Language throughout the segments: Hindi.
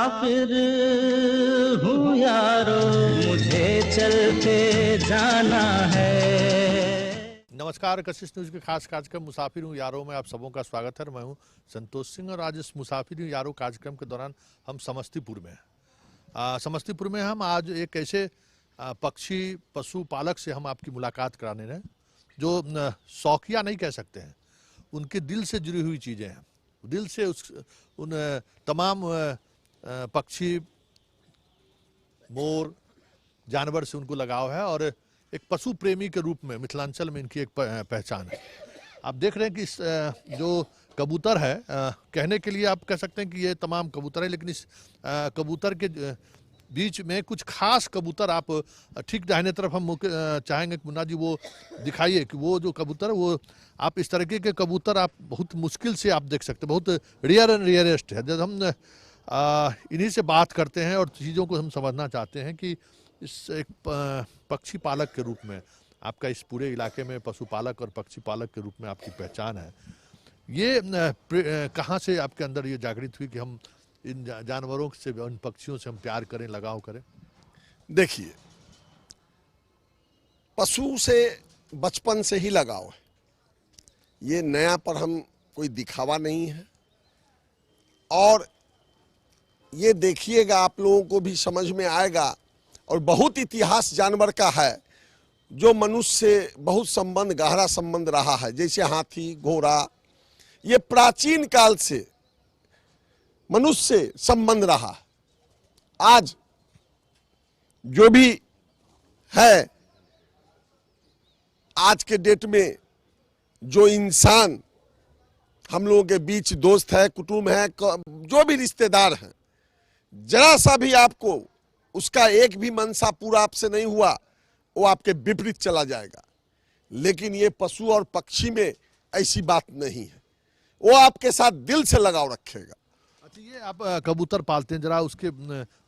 मुसाफिर हूँ यारो, मुझे चलते जाना है। नमस्कार, कशिश न्यूज के खास कार्यक्रम मुसाफिर हूँ यारों में आप सबों का स्वागत है। मैं हूँ संतोष सिंह और आज इस मुसाफिर हूँ यारों कार्यक्रम के दौरान हम समस्तीपुर में हैं। समस्तीपुर में हम आज एक ऐसे पक्षी पशु पालक से हम आपकी मुलाकात कराने रहे जो शौकिया नहीं कह सकते हैं, उनके दिल से जुड़ी हुई चीज़ें हैं। दिल से उन तमाम पक्षी मोर जानवर से उनको लगाव है और एक पशु प्रेमी के रूप में मिथिलांचल में इनकी एक पहचान है। आप देख रहे हैं कि इस जो कबूतर है, कहने के लिए आप कह सकते हैं कि ये तमाम कबूतर है, लेकिन इस कबूतर के बीच में कुछ खास कबूतर आप ठीक दाहिने तरफ हम चाहेंगे कि मुन्ना जी वो दिखाइए कि वो जो कबूतर है वो आप इस तरीके के कबूतर आप बहुत मुश्किल से आप देख सकते हैं, बहुत रेयर एंड रेयरेस्ट है। जब हम इन्हीं से बात करते हैं और चीज़ों को हम समझना चाहते हैं कि इस एक पक्षी पालक के रूप में आपका इस पूरे इलाके में पशुपालक और पक्षी पालक के रूप में आपकी पहचान है, ये कहाँ से आपके अंदर ये जागृत हुई कि हम इन जानवरों से, इन पक्षियों से हम प्यार करें, लगाव करें? देखिए, पशु से बचपन से ही लगाव है। ये नया पर हम कोई दिखावा नहीं है और ये देखिएगा आप लोगों को भी समझ में आएगा। और बहुत इतिहास जानवर का है जो मनुष्य से बहुत संबंध, गहरा संबंध रहा है, जैसे हाथी, घोड़ा, ये प्राचीन काल से मनुष्य से संबंध रहा है। आज जो भी है, आज के डेट में जो इंसान हम लोगों के बीच दोस्त है, कुटुंब है, जो भी रिश्तेदार हैं, जरा सा भी आपको उसका एक भी मनसा पूरा आपसे नहीं हुआ, वो आपके विपरीत चला जाएगा। लेकिन ये पशु और पक्षी में ऐसी बात नहीं है, वो आपके साथ दिल से लगाव रखेगा। अच्छा, ये आप कबूतर पालते हैं, जरा उसके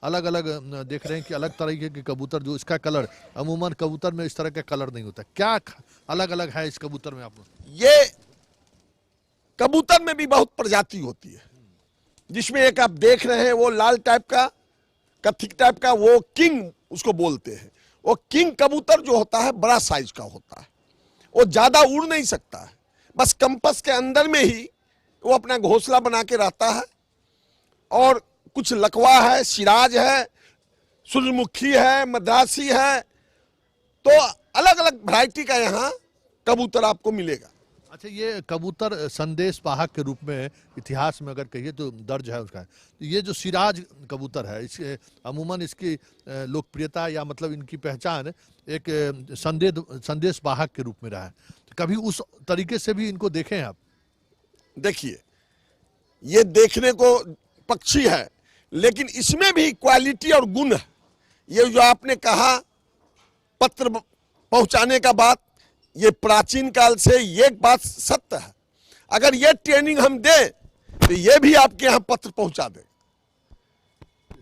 अलग अलग देख रहे हैं कि अलग तरीके के कबूतर, जो इसका कलर अमूमन कबूतर में इस तरह का कलर नहीं होता, क्या अलग अलग है इस कबूतर में? आप ये कबूतर में भी बहुत प्रजाति होती है, जिसमें एक आप देख रहे हैं वो लाल टाइप का, कथिक टाइप का, वो किंग उसको बोलते हैं। वो किंग कबूतर जो होता है बड़ा साइज का होता है, वो ज्यादा उड़ नहीं सकता है, बस कंपस के अंदर में ही वो अपना घोंसला बना के रहता है। और कुछ लकवा है, सिराज है, सूरजमुखी है, मद्रासी है, तो अलग अलग वैरायटी का यहाँ कबूतर आपको मिलेगा। अच्छा, ये कबूतर संदेश वाहक के रूप में इतिहास में अगर कहिए तो दर्ज है उसका। ये जो सिराज कबूतर है, इसके अमूमन इसकी लोकप्रियता या मतलब इनकी पहचान एक संदेश वाहक के रूप में रहा है, तो कभी उस तरीके से भी इनको देखें आप? देखिए, ये देखने को पक्षी है, लेकिन इसमें भी क्वालिटी और गुण है। ये जो आपने कहा पत्र पहुंचाने का बात, ये प्राचीन काल से ये बात सत्य है। अगर ये ट्रेनिंग हम दें तो ये भी आपके यहाँ पत्र पहुंचा दे।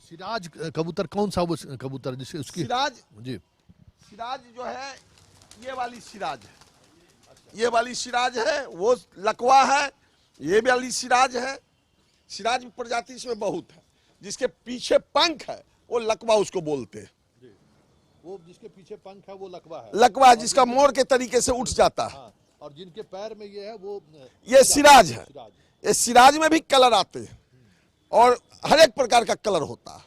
सिराज कबूतर कौन सा वो कबूतर जिससे उसकी सिराज जी, सिराज जो है ये वाली सिराज है, ये वाली सिराज है, वो लकवा है, ये वाली सिराज है। सिराज प्रजाति इसमें बहुत है, जिसके पीछे पंख है वो लकवा उसको बोलते हैं। वो जिसके पीछे पंख है वो लकवा है, लकवा जिसका मोर के तरीके से उठ जाता है। हाँ, और जिनके पैर में ये है वो ये सिराज है। ये सिराज में भी कलर आते हैं और हर एक प्रकार का कलर होता है।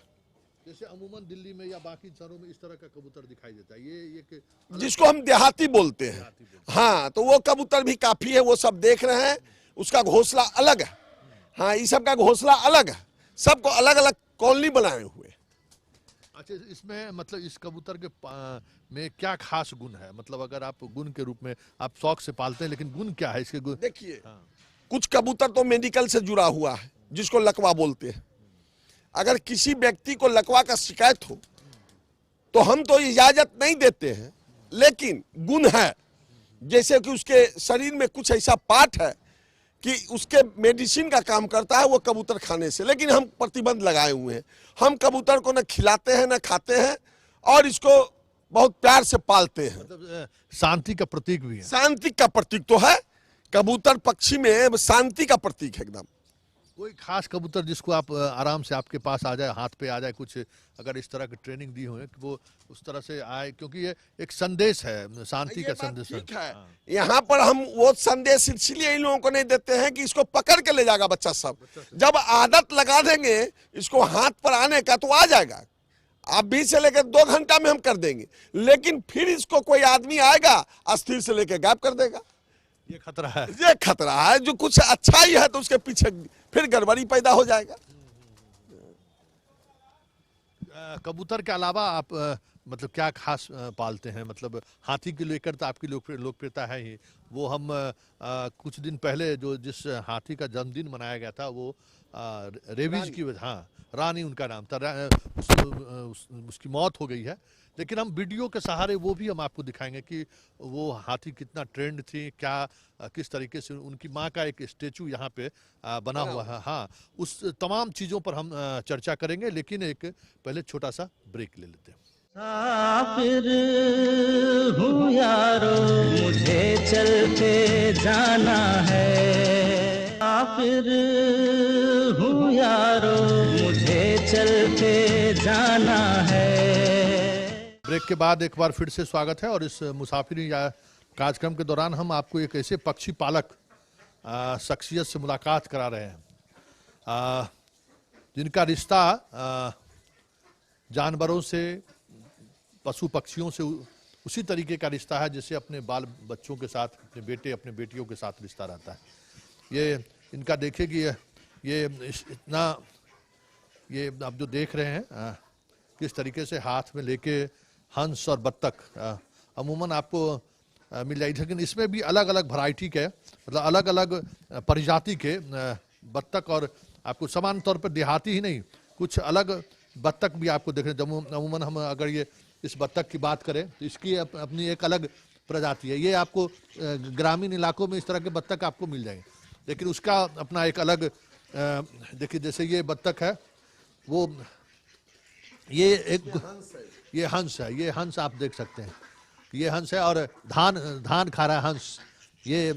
जैसे अमूमन दिल्ली में या बाकी शहरों में इस तरह का कबूतर दिखाई देता है, ये जिसको हम देहाती बोलते हैं। हाँ, तो वो कबूतर भी काफी है, वो सब देख रहे हैं। उसका घोंसला अलग है। हाँ, इस सब का घोंसला अलग है, सबको अलग अलग कॉलोनी बनाए हुए। अच्छा, इसमें मतलब इस कबूतर के में क्या खास गुण है? मतलब अगर आप गुण के रूप में आप शौक से पालते हैं, लेकिन गुण क्या है इसके गुण? देखिए, कुछ कबूतर तो मेडिकल से जुड़ा हुआ है, जिसको लकवा बोलते हैं। अगर किसी व्यक्ति को लकवा का शिकायत हो तो हम तो इजाजत नहीं देते हैं, लेकिन गुण है, जैसे कि उसके शरीर में कुछ ऐसा पार्ट है कि उसके मेडिसिन का काम करता है वो कबूतर खाने से, लेकिन हम प्रतिबंध लगाए हुए हैं। हम कबूतर को न खिलाते हैं न खाते हैं और इसको बहुत प्यार से पालते हैं। मतलब शांति का प्रतीक भी है। शांति का प्रतीक तो है, कबूतर पक्षी में शांति का प्रतीक है एकदम। कोई खास कबूतर जिसको आप आराम से आपके पास आ जाए, हाथ पे आ जाए, कुछ अगर इस तरह की ट्रेनिंग दी हो कि वो उस तरह से आए, क्योंकि ये एक संदेश है, शांति का ये बात संदेश है। ठीक है। यहाँ पर हम वो संदेश इसलिए इन लोगों को नहीं देते हैं कि इसको पकड़ के ले जाएगा बच्चा सब। जब आदत लगा देंगे इसको हाथ पर आने का तो आ जाएगा। आप 20 से लेकर 2 घंटा में हम कर देंगे, लेकिन फिर इसको कोई आदमी आएगा अस्थिर से लेकर गायब कर देगा। ये खतरा है। ये खतरा है। जो कुछ अच्छा ही है तो उसके पीछे फिर गड़बड़ी पैदा हो जाएगा। कबूतर के अलावा आप मतलब क्या खास पालते हैं? मतलब हाथी को लेकर तो आपकी लोकप्रियता है ही। वो हम कुछ दिन पहले जो जिस हाथी का जन्मदिन मनाया गया था वो रेबीज की वजह, हाँ रानी उनका नाम था, उसकी मौत हो गई है। लेकिन हम वीडियो के सहारे वो भी हम आपको दिखाएंगे कि वो हाथी कितना ट्रेंड थी, क्या किस तरीके से उनकी माँ का एक स्टेचू यहाँ पे बना हुआ है। हाँ, उस तमाम चीज़ों पर हम चर्चा करेंगे, लेकिन एक पहले छोटा सा ब्रेक ले लेते हैं। मुसाफिर हूँ यारो, मुझे चलते जाना है। मुसाफिर हूँ यारो, मुझे चलते जाना है। ब्रेक के बाद एक बार फिर से स्वागत है, और इस मुसाफिरी या कार्यक्रम के दौरान हम आपको एक ऐसे पक्षी पालक शख्सियत से मुलाकात करा रहे हैं जिनका रिश्ता जानवरों से, पशु पक्षियों से उसी तरीके का रिश्ता है जैसे अपने बाल बच्चों के साथ, अपने बेटे अपने बेटियों के साथ रिश्ता रहता है। ये इनका देखिए कि ये इतना, ये आप जो देख रहे हैं किस तरीके से हाथ में लेके हंस और बत्तख अमूमन आपको मिल जाएगी, लेकिन इसमें भी अलग अलग वैरायटी के, मतलब अलग अलग प्रजाति के बत्तख, और आपको समान तौर पर देहाती ही नहीं, कुछ अलग बत्तख भी आपको देखने। अमूमन हम अगर ये इस बत्तख की बात करें तो इसकी अपनी एक अलग प्रजाति है। ये आपको ग्रामीण इलाकों में इस तरह के बत्तख आपको मिल जाएंगे, लेकिन उसका अपना एक अलग, देखिए जैसे ये बत्तख है, वो ये हंस है, ये हंस आप देख सकते हैं, ये हंस है और धान खा रहा है हंस। ये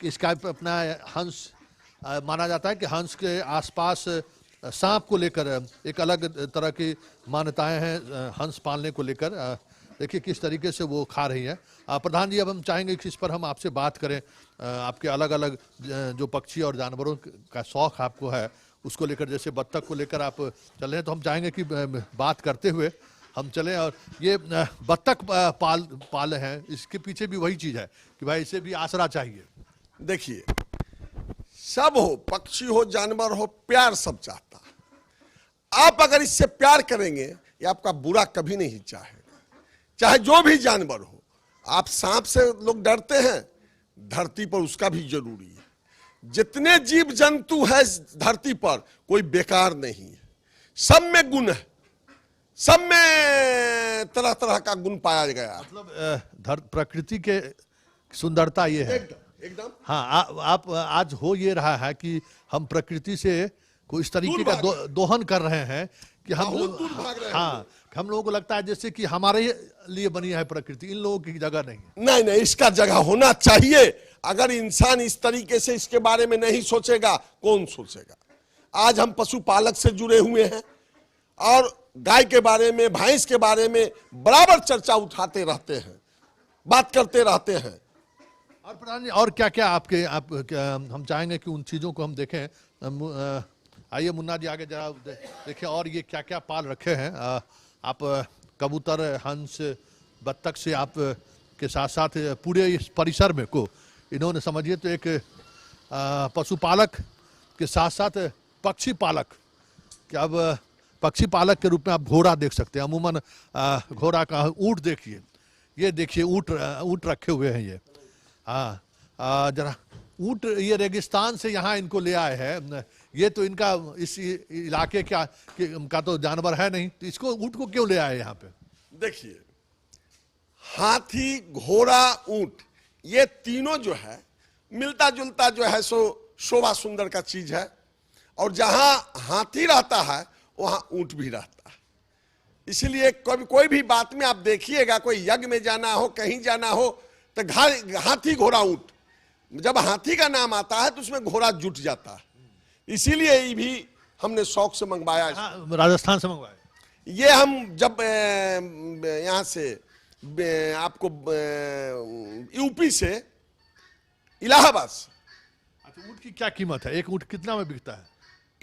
इसका अपना हंस माना जाता है कि हंस के आसपास सांप को लेकर एक अलग तरह की मान्यताएं हैं हंस पालने को लेकर। देखिए किस तरीके से वो खा रही है। प्रधान जी, अब हम चाहेंगे कि इस पर हम आपसे बात करें। आपके अलग अलग जो पक्षी और जानवरों का शौक आपको है उसको लेकर, जैसे बत्तख को लेकर आप चल रहे हैं, तो हम चाहेंगे कि बात करते हुए हम चलें। और ये बत्तख पाले हैं, इसके पीछे भी वही चीज़ है कि भाई इसे भी आसरा चाहिए। देखिए, सब हो, पक्षी हो जानवर हो, प्यार सब चाहता है। आप अगर इससे प्यार करेंगे ये आपका बुरा कभी नहीं चाहेगा, चाहे जो भी जानवर हो। आप सांप से लोग डरते हैं, धरती पर उसका भी जरूरी है। जितने जीव जंतु है धरती पर कोई बेकार नहीं है, सब में गुण है, सब में तरह तरह का गुण पाया गया। मतलब प्रकृति के सुंदरता ये है एकदम। हाँ, आप आज हो ये रहा है कि हम प्रकृति से कोई इस तरीके का दोहन कर रहे हैं कि हम लोगों को लगता है जैसे कि हमारे लिए बनी है प्रकृति, इन लोगों की जगह नहीं। नहीं, इसका जगह होना चाहिए। अगर इंसान इस तरीके से इसके बारे में नहीं सोचेगा, कौन सोचेगा? आज हम पशुपालक से जुड़े हुए हैं और गाय के बारे में, भैंस के बारे में बराबर चर्चा उठाते रहते हैं, बात करते रहते हैं। और प्रधान जी, और क्या क्या हम चाहेंगे कि उन चीज़ों को हम देखें। आइए मुन्ना जी आगे जरा देखें, और ये क्या क्या पाल रखे हैं आप। कबूतर, हंस, बत्तख से आप के साथ साथ पूरे इस परिसर में को इन्होंने समझिए तो एक पशुपालक के साथ साथ पक्षी पालक, कि अब पक्षी पालक के रूप में आप घोड़ा देख सकते हैं। अमूमन घोड़ा का, ऊँट देखिए, ये देखिए ऊँट रखे हुए हैं ये। हाँ, जरा ऊँट ये रेगिस्तान से यहाँ इनको ले आए हैं। ये तो इनका इस इलाके का तो जानवर है नहीं, तो इसको ऊँट को क्यों ले आए यहाँ पे? देखिए, हाथी, घोड़ा, ऊँट, ये तीनों जो है मिलता जुलता जो है सो शोभा सुंदर का चीज है। और जहां हाथी रहता है वहां ऊँट भी रहता है। इसलिए कोई भी बात में आप देखिएगा, कोई यज्ञ में जाना हो, कहीं जाना हो, तो हाथी, घोड़ा, ऊँट जब हाथी का नाम आता है तो उसमें घोड़ा जुट जाता है, इसीलिए ये भी हमने शौक से मंगवाया। हाँ, राजस्थान से मंगवाए। ये हम जब यहाँ से आपको यूपी से इलाहाबाद से, अच्छा, ऊँट की क्या कीमत है? एक ऊँट कितना में बिकता है?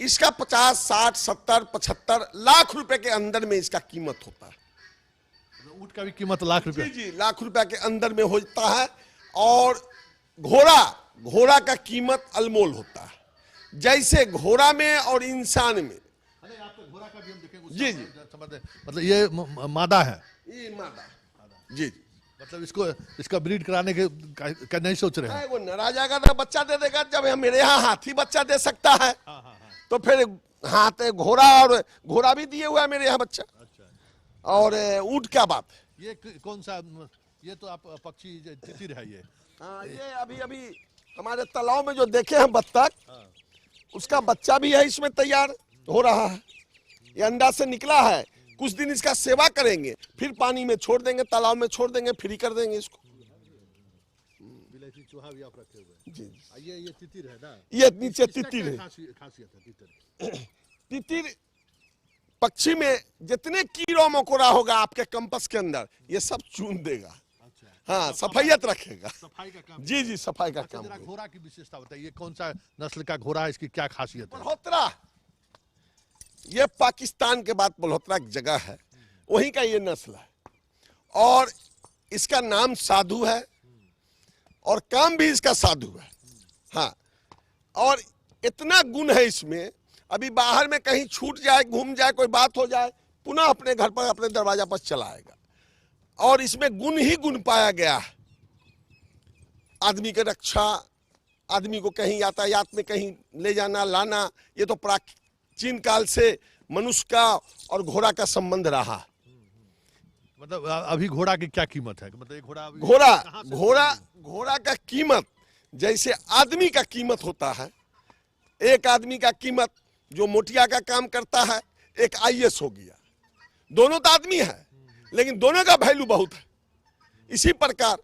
इसका 50, 60, 70, 75 लाख रुपए के अंदर में इसका कीमत होता है। ऊँट का भी कीमत लाख रुपए? जी, लाख रुपए के अंदर में होता है। और घोड़ा का कीमत अनमोल होता है। जैसे घोड़ा में और इंसान में, घोड़ा का भी हम देखेंगे। जी जी, मतलब ये मादा है? ये मादा। जी जी, मतलब इसका ब्रीड कराने का नहीं सोच रहे हैं? वो नाराज आएगा तो बच्चा दे देगा। जब मेरे यहाँ हाथी बच्चा दे सकता है, तो फिर घोड़ा भी दिए हुआ है मेरे यहाँ बच्चा। और ऊँट क्या बात है। ये कौन सा? ये तो आप पक्षी तितिर है ये। हाँ, ये अभी हमारे तालाब में जो देखे हैं बत्तख, उसका बच्चा भी है इसमें तैयार हो रहा है। ये अंडा से निकला है। कुछ दिन इसका सेवा करेंगे, फिर पानी में छोड़ देंगे, तालाब में छोड़ देंगे, फ्री कर देंगे इसको। विलायती चूहा भी आप रखे हुए हैं। जी, ये तितिर है ना? ये नीचे तितिर है। खासियत है तितिर? तितिर पक्षी में जितने कीड़ा मकोड़ा होगा आपके कंपस के अंदर, ये सब चून देगा। हाँ, सफाइयत रखेगा। सफाई का काम? जी जी, सफाई का काम। घोड़ा की विशेषता बताइए, कौन सा नस्ल का घोड़ा है, इसकी क्या खासियत है? मल्होत्रा, ये पाकिस्तान के बाद मल्होत्रा की जगह है, वहीं का ये नस्ल है। और इसका नाम साधु है और काम भी इसका साधु है। हाँ, और इतना गुण है इसमें, अभी बाहर में कहीं छूट जाए, घूम जाए, कोई बात हो जाए, पुनः अपने घर पर, अपने दरवाजा पर चला आएगा। और इसमें गुण ही गुण पाया गया है। आदमी की रक्षा, आदमी को कहीं यातायात में कहीं ले जाना लाना, ये तो प्राचीन काल से मनुष्य का और घोड़ा का संबंध रहा। मतलब अभी घोड़ा की क्या कीमत है? मतलब एक घोड़ा का कीमत जैसे आदमी का कीमत होता है। एक आदमी का कीमत जो मोटिया का काम करता है, एक IAS हो गया। दोनों तो आदमी है, लेकिन दोनों का वैल्यू बहुत है। इसी प्रकार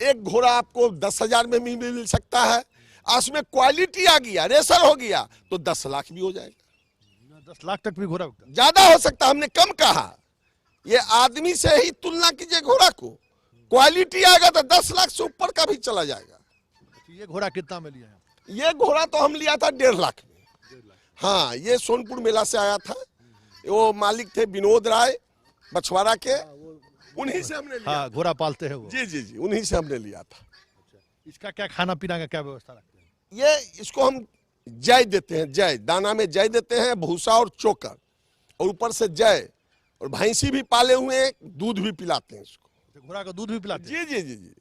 एक घोड़ा आपको 10,000 में भी मिल सकता है, उसमें क्वालिटी आ गया, रेसर हो गया, तो 10 लाख भी हो जाएगा। 10 लाख तक भी घोड़ा ज्यादा हो सकता, हमने कम कहा। ये आदमी से ही तुलना कीजिए घोड़ा को, क्वालिटी आएगा तो 10 लाख से ऊपर का भी चला जाएगा। ये घोड़ा कितना में लिया है? ये घोड़ा तो हम लिया था 1.5 लाख में। हाँ, ये सोनपुर मेला से आया था। वो मालिक थे विनोद राय बछवाड़ा के, उन्हीं से हमने लिया। हाँ, घोड़ा पालते हैं वो? जी जी जी, उन्हीं से हमने लिया था। इसका क्या खाना पीना का क्या व्यवस्था रखते हैं? ये इसको हम जय देते हैं, जय दाना में जय देते हैं, भूसा और चोकर, और ऊपर से जय। और भैंसी भी पाले हुए हैं, दूध भी पिलाते हैं इसको। घोड़ा का दूध भी पिलाते हैं? जी जी जी जी।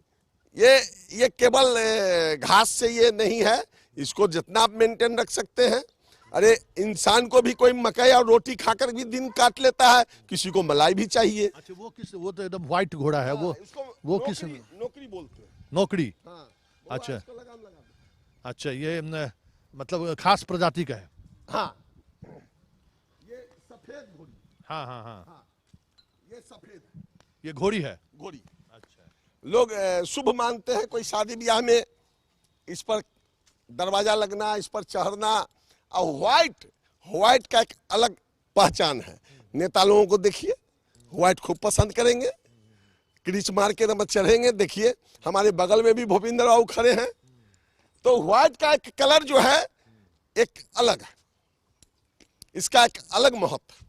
ये केवल घास से ये नहीं है, इसको जितना आप मेंटेन रख सकते हैं। अरे, इंसान को भी कोई मकई और रोटी खाकर भी दिन काट लेता है, किसी को मलाई भी चाहिए। अच्छा, वो तो एकदम व्हाइट घोड़ा है। वो किस? नौकरी बोलते हैं। नौकरी? हाँ, अच्छा अच्छा, ये मतलब खास प्रजाति का है? हाँ, ये सफेद घोड़ी। हाँ हाँ हाँ, ये सफेद ये घोड़ी है? घोड़ी। अच्छा, लोग शुभ मानते हैं, कोई शादी ब्याह में इस पर दरवाजा लगना, इस पर चढ़ना। और व्हाइट का एक अलग पहचान है। नेता लोगों को देखिए, व्हाइट खूब पसंद करेंगे, क्रीच मार के नमक चढ़ेंगे। देखिए हमारे बगल में भी भूपेंद्र बाबू खड़े हैं। तो व्हाइट का एक कलर जो है एक अलग है, इसका एक अलग महत्व।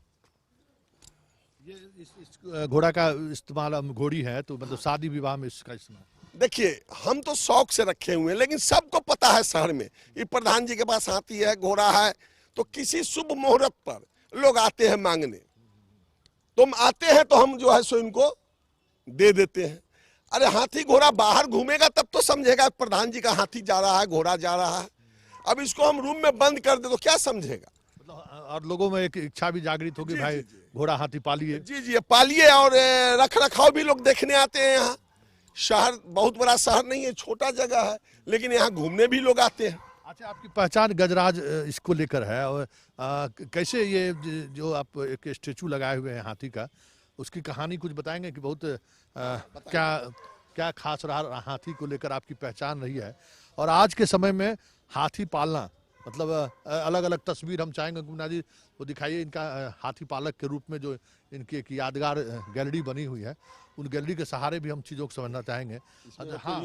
ये इस घोड़ा का इस्तेमाल, घोड़ी है तो मतलब शादी विवाह में इसका इस्तेमाल? देखिए, हम तो शौक से रखे हुए हैं, लेकिन सबको पता है शहर में ये प्रधान जी के पास हाथी है, घोड़ा है, तो किसी शुभ मुहूर्त पर लोग आते हैं मांगने। तुम आते हैं तो हम जो है सो इनको दे देते हैं। अरे, हाथी घोड़ा बाहर घूमेगा तब तो समझेगा प्रधान जी का हाथी जा रहा है, घोड़ा जा रहा है। अब इसको हम रूम में बंद कर दे तो क्या समझेगा? मतलब और लोगों में एक इच्छा भी जागृत होगी, भाई घोड़ा हाथी पालिए। जी जी, पालिए। और रख रखाव भी लोग देखने आते हैं। यहाँ शहर बहुत बड़ा शहर नहीं है, छोटा जगह है, लेकिन यहाँ घूमने भी लोग आते हैं। अच्छा, आपकी पहचान गजराज इसको लेकर है, और कैसे ये जो आप एक स्टेचू लगाए हुए हैं हाथी का, उसकी कहानी कुछ बताएंगे कि बहुत क्या क्या खास रहा हाथी को लेकर आपकी पहचान रही है? और आज के समय में हाथी पालना मतलब अलग अलग तस्वीर हम चाहेंगे मुन्ना जी तो दिखाइए इनका हाथी पालक के रूप में जो इनकी एक यादगार गैलरी बनी हुई है, उन गैलरी के सहारे भी हम चीज़ों को समझना चाहेंगे। हाँ,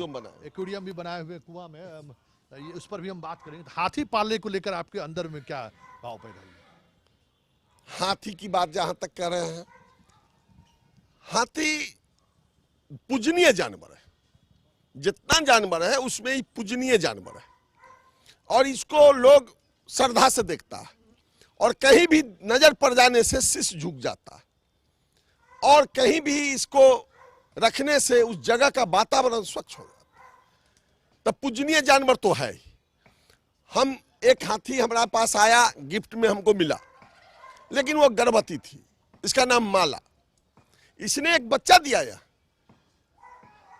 एक्वेरियम भी बनाए हुए कुआं में, ये उस पर भी हम बात करेंगे। तो हाथी पालने को लेकर आपके अंदर में क्या भाव पैदा हुआ? हाथी की बात जहां तक कर रहे हैं, हाथी पूजनीय जानवर है, जितना जानवर है उसमें ही पूजनीय जानवर है, और इसको लोग श्रद्धा से देखता है, और कहीं भी नजर पड़ जाने से शीश झुक जाता है, और कहीं भी इसको रखने से उस जगह का वातावरण स्वच्छ हो जाता है। तब पूजनीय जानवर तो है ही। हम एक हाथी हमारे पास आया, गिफ्ट में हमको मिला, लेकिन वो गर्भवती थी, इसका नाम माला। इसने एक बच्चा दिया है,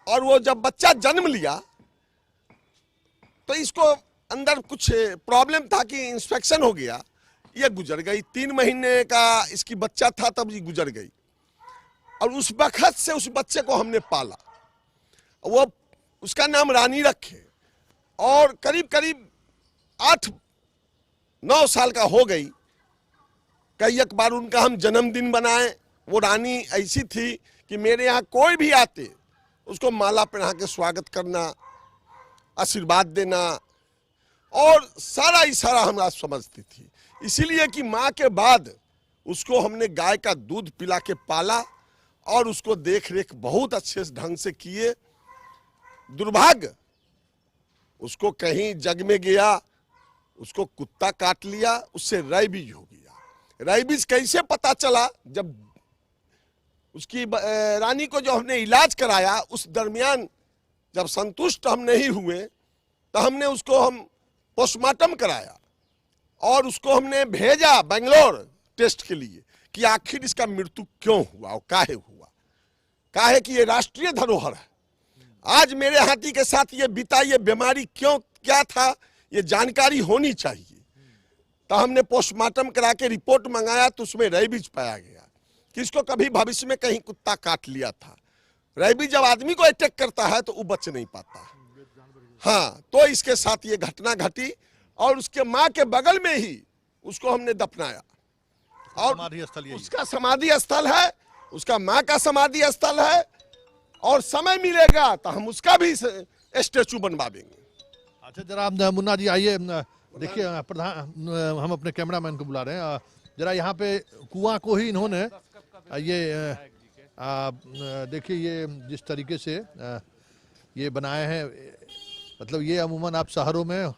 और वो जब बच्चा जन्म लिया तो इसको अंदर कुछ प्रॉब्लम था कि इंस्पेक्शन हो गया, ये गुजर गई। 3 महीने का इसकी बच्चा था तब ये गुजर गई, और उस वक्त से उस बच्चे को हमने पाला। वो उसका नाम रानी रखे, और करीब करीब 8-9 साल का हो गई। कई एक बार उनका हम जन्मदिन बनाए। वो रानी ऐसी थी कि मेरे यहाँ कोई भी आते उसको माला पहना के स्वागत करना, आशीर्वाद देना, और सारा इशारा हमरा समझती थी। इसीलिए कि माँ के बाद उसको हमने गाय का दूध पिला के पाला, और उसको देख रेख बहुत अच्छे ढंग से किए। दुर्भाग्य उसको कहीं जग में गया, उसको कुत्ता काट लिया, उससे रेबीज हो गया। रेबीज कैसे पता चला? जब उसकी रानी को जो हमने इलाज कराया, उस दरमियान जब संतुष्ट हम नहीं हुए तो हमने उसको हम पोस्टमार्टम कराया, और उसको हमने भेजा बेंगलोर टेस्ट के लिए कि आखिर इसका मृत्यु क्यों हुआ और काहे हुआ। काहे कि ये राष्ट्रीय धरोहर है। आज मेरे हाथी के साथ ये बीता, ये बीमारी क्यों, क्या था, ये जानकारी होनी चाहिए। तो हमने पोस्टमार्टम करा के रिपोर्ट मंगाया, तो उसमें रेबीज पाया गया कि इसको कभी भविष्य में कहीं कुत्ता काट लिया था। रेबीज जब आदमी को अटैक करता है तो वो बच नहीं पाता। हाँ, तो इसके साथ ये घटना घटी, और उसके माँ के बगल में ही उसको हमने दफनाया, और उसका समाधि स्थल है, उसका माँ का समाधि स्थल है, और समय मिलेगा तो हम उसका भी स्टेचू बनवा देंगे। अच्छा, जरा मुन्ना जी आइए, देखिए प्रधान, हम अपने कैमरामैन को बुला रहे हैं। जरा यहाँ पे कुआं को ही इन्होंने ये देखिए, ये जिस तरीके से ये बनाए हैं, मतलब ये अमूमन आप शहरों में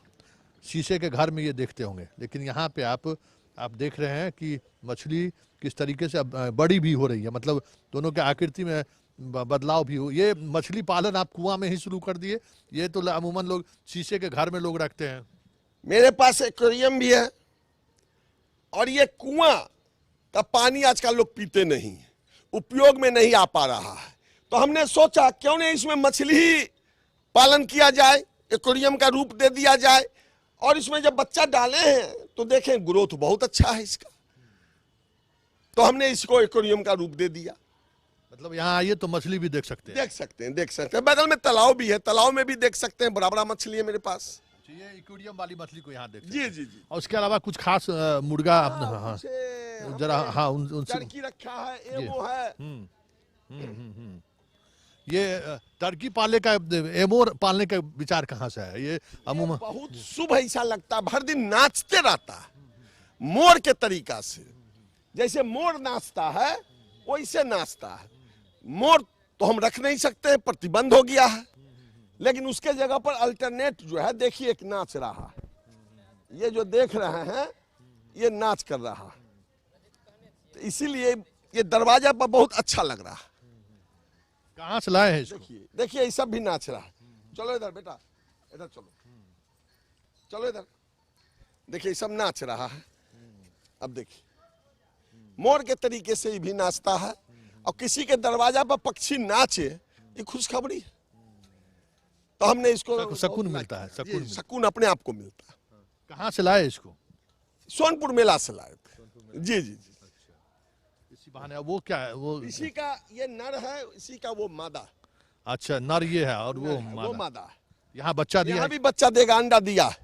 शीशे के घर में ये देखते होंगे, लेकिन यहाँ पे आप देख रहे हैं कि मछली किस तरीके से अब बड़ी भी हो रही है, मतलब दोनों के आकृति में बदलाव भी हो। ये मछली पालन आप कुआं में ही शुरू कर दिए? ये तो अमूमन लोग शीशे के घर में लोग रखते हैं। मेरे पास एक्वेरियम भी है, और ये कुआं का पानी आजकल लोग पीते नहीं, उपयोग में नहीं आ पा रहा है। तो हमने सोचा क्यों नहीं इसमें मछली पालन किया जाए, एक्वेरियम का रूप दे दिया जाए, और इसमें जब बच्चा डाले हैं तो देखें ग्रोथ बहुत अच्छा है इसका। तो हमने इसको एक्वेरियम का रूप दे दिया। मतलब यहाँ आइए तो मछली भी देख सकते हैं। देख सकते हैं। बगल में तालाब भी है, तालाब में भी देख सकते हैं, बड़ा बड़ा मछली है मेरे पास। ये एक्वेरियम वाली मछली को यहाँ देख सकते जी हैं। जी जी। और उसके अलावा कुछ खास मुर्गा हाँ, जरा हाँ उनसे टर्की रखा है, एमो है। ये टर्की पालने का, एमोर पालने का विचार कहाँ से है? ये अमूमन बहुत शुभ ऐसा लगता है, भर दिन नाचते रहता है मोर के तरीका से। जैसे मोर नाचता है वैसे नाचता है। मोर तो हम रख नहीं सकते, प्रतिबंध हो गया है, लेकिन उसके जगह पर अल्टरनेट जो है, देखिए एक नाच रहा है। ये जो देख रहे हैं ये नाच कर रहा है, तो इसीलिए ये दरवाजा पर बहुत अच्छा लग रहा है। कहाँ से लाए हैं इसको? देखिए ये सब भी नाच रहा है। चलो इधर बेटा, इधर चलो, चलो इधर। देखिए सब नाच रहा है। अब देखिए मोर के तरीके से ये भी नाचता है, और किसी के दरवाजा पर पक्षी नाचे, ये खुशखबरी है। तो हमने इसको सकून मिलता है, सकून अपने आप को मिलता है। कहाँ से लाए इसको? सोनपुर मेला से लाए थे। जी जी जी। इसी बहाने वो क्या है? वो इसी का ये नर है, इसी का वो मादा। अच्छा, नर ये है और वो मादा है। यहाँ बच्चा दिया यहाँ है? भी बच्चा देगा, अंडा दिया है।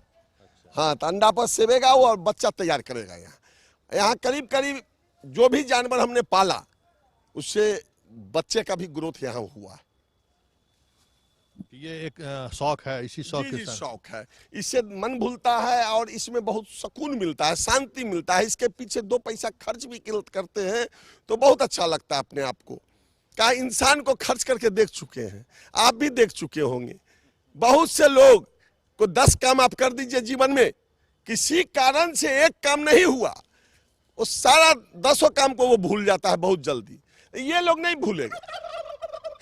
हाँ, तो अंडा पर सेवेगा वो और बच्चा तैयार करेगा। यहाँ करीब करीब जो भी जानवर हमने पाला उससे बच्चे का भी ग्रोथ यहाँ हुआ है। ये एक शौक है, इसी शौक जी के जी, साथ शौक है। इससे मन भूलता है और इसमें बहुत सुकून मिलता है, शांति मिलता है। इसके पीछे 2 पैसा खर्च भी करते हैं तो बहुत अच्छा लगता है अपने आप को। क्या इंसान को खर्च करके देख चुके हैं, आप भी देख चुके होंगे। बहुत से लोग को 10 काम आप कर दीजिए जीवन में, किसी कारण से एक काम नहीं हुआ, वो सारा 10 काम को वो भूल जाता है बहुत जल्दी। ये लोग नहीं भूलेगा,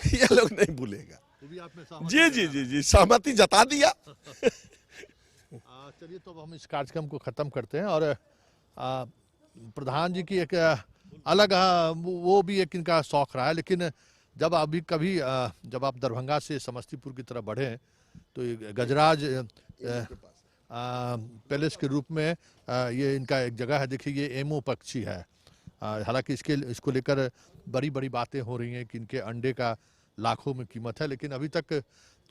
ये लोग नहीं भूलेगा। वो भी आप में सहमत जी जी जी जी, सहमति जता दिया। चलिए, तो अब हम इस कार्यक्रम को ख़त्म करते हैं। और प्रधान जी की एक अलग वो भी एक इनका शौक रहा है। लेकिन जब अभी कभी जब आप दरभंगा से समस्तीपुर की तरफ बढ़े तो ये गजराज पैलेस के रूप में ये इनका एक जगह है। देखिए, ये एमो पक्षी है। हालांकि इसको लेकर बड़ी बड़ी बातें हो रही हैं कि इनके अंडे का लाखों में कीमत है, लेकिन अभी तक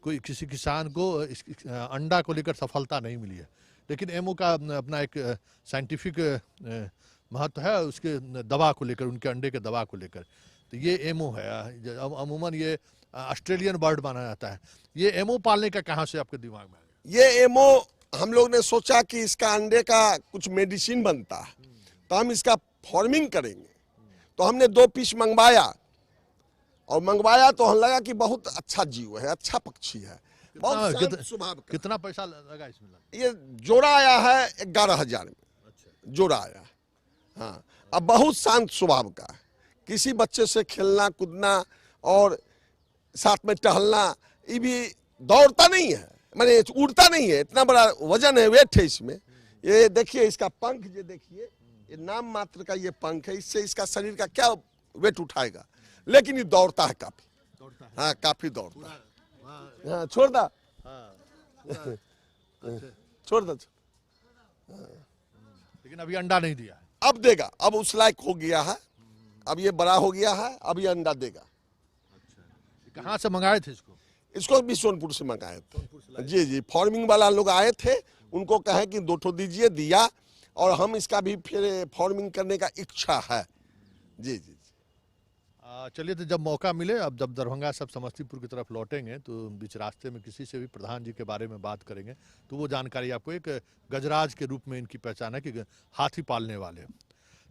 कोई किसी किसान को इस अंडा को लेकर सफलता नहीं मिली है। लेकिन एमो का अपना एक साइंटिफिक महत्व है उसके दवा को लेकर, उनके अंडे के दवा को लेकर। तो ये एमो है। अमूमन ये ऑस्ट्रेलियन बर्ड माना जाता है। ये एमो पालने का कहाँ से आपके दिमाग में आया? ये एमो हम लोग ने सोचा कि इसका अंडे का कुछ मेडिसिन बनता है तो हम इसका फार्मिंग करेंगे। तो हमने 2 पीस मंगवाया और मंगवाया तो हम लगा कि बहुत अच्छा जीव है, अच्छा पक्षी है, बहुत शांत स्वभाव का। कितना पैसा लगा इसमें? ये जोड़ा आया है 11,000 में। जोड़ा आया है। हाँ, अब बहुत शांत स्वभाव का है। किसी बच्चे से खेलना कूदना और साथ में टहलना, ये भी दौड़ता नहीं है, माने उड़ता नहीं है। इतना बड़ा वजन है, वेट है इसमें। ये देखिए इसका पंख, ये देखिए, ये नाम मात्र का ये पंख है, इससे इसका शरीर का क्या वेट उठाएगा, लेकिन ये दौड़ता है काफी। हाँ, काफी दौड़ता है। हाँ, छोड़ दा, छोड़ दा। लेकिन अभी अंडा नहीं दिया है। अब देगा, अब उस लायक हो गया है, अब ये बड़ा हो गया है, अब ये अंडा देगा। कहाँ से मंगाए थे इसको? इसको भी सोनपुर से मंगाए थे। जी जी, फार्मिंग वाला लोग आए थे, उनको कहे कि 2 ठो दीजिए, दिया। और हम इसका भी फिर फार्मिंग करने का इच्छा है। जी जी। चलिए, तो जब मौका मिले, अब जब दरभंगा सब समस्तीपुर की तरफ लौटेंगे तो बीच रास्ते में किसी से भी प्रधान जी के बारे में बात करेंगे तो वो जानकारी आपको, एक गजराज के रूप में इनकी पहचान है कि हाथी पालने वाले।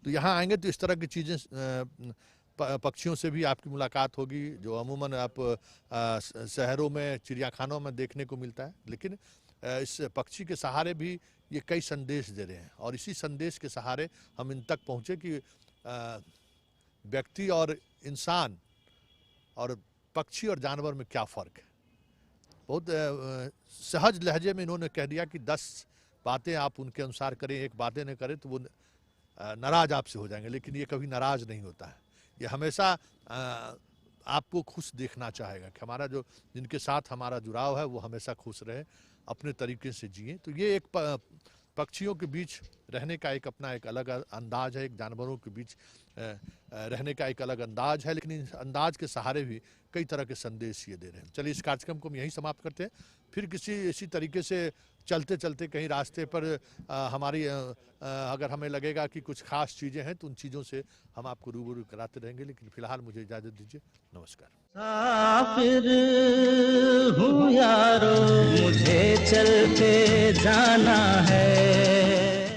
तो यहाँ आएंगे तो इस तरह की चीज़ें, पक्षियों से भी आपकी मुलाकात होगी जो अमूमन आप शहरों में, चिड़ियाखानों में देखने को मिलता है। लेकिन इस पक्षी के सहारे भी ये कई संदेश दे रहे हैं और इसी संदेश के सहारे हम इन तक पहुँचे कि व्यक्ति और इंसान और पक्षी और जानवर में क्या फ़र्क है। बहुत सहज लहजे में इन्होंने कह दिया कि 10 बातें आप उनके अनुसार करें, 1 बातें न करें तो वो नाराज़ आपसे हो जाएंगे। लेकिन ये कभी नाराज़ नहीं होता है, ये हमेशा आपको खुश देखना चाहेगा कि हमारा जो, जिनके साथ हमारा जुड़ाव है वो हमेशा खुश रहे, अपने तरीके से जिए। तो ये एक पक्षियों के बीच रहने का एक अपना एक अलग अंदाज है, एक जानवरों के बीच रहने का एक अलग अंदाज है। लेकिन इस अंदाज के सहारे भी कई तरह के संदेश ये दे रहे हैं। चलिए, इस कार्यक्रम को हम यहीं समाप्त करते हैं। फिर किसी इसी तरीके से चलते चलते कहीं रास्ते पर हमारी अगर हमें लगेगा कि कुछ खास चीज़ें हैं तो उन चीज़ों से हम आपको रूबरू कराते रहेंगे। लेकिन फिलहाल मुझे इजाज़त दीजिए, नमस्कार। मुसाफिर हूँ यारो, मुझे चलते जाना है।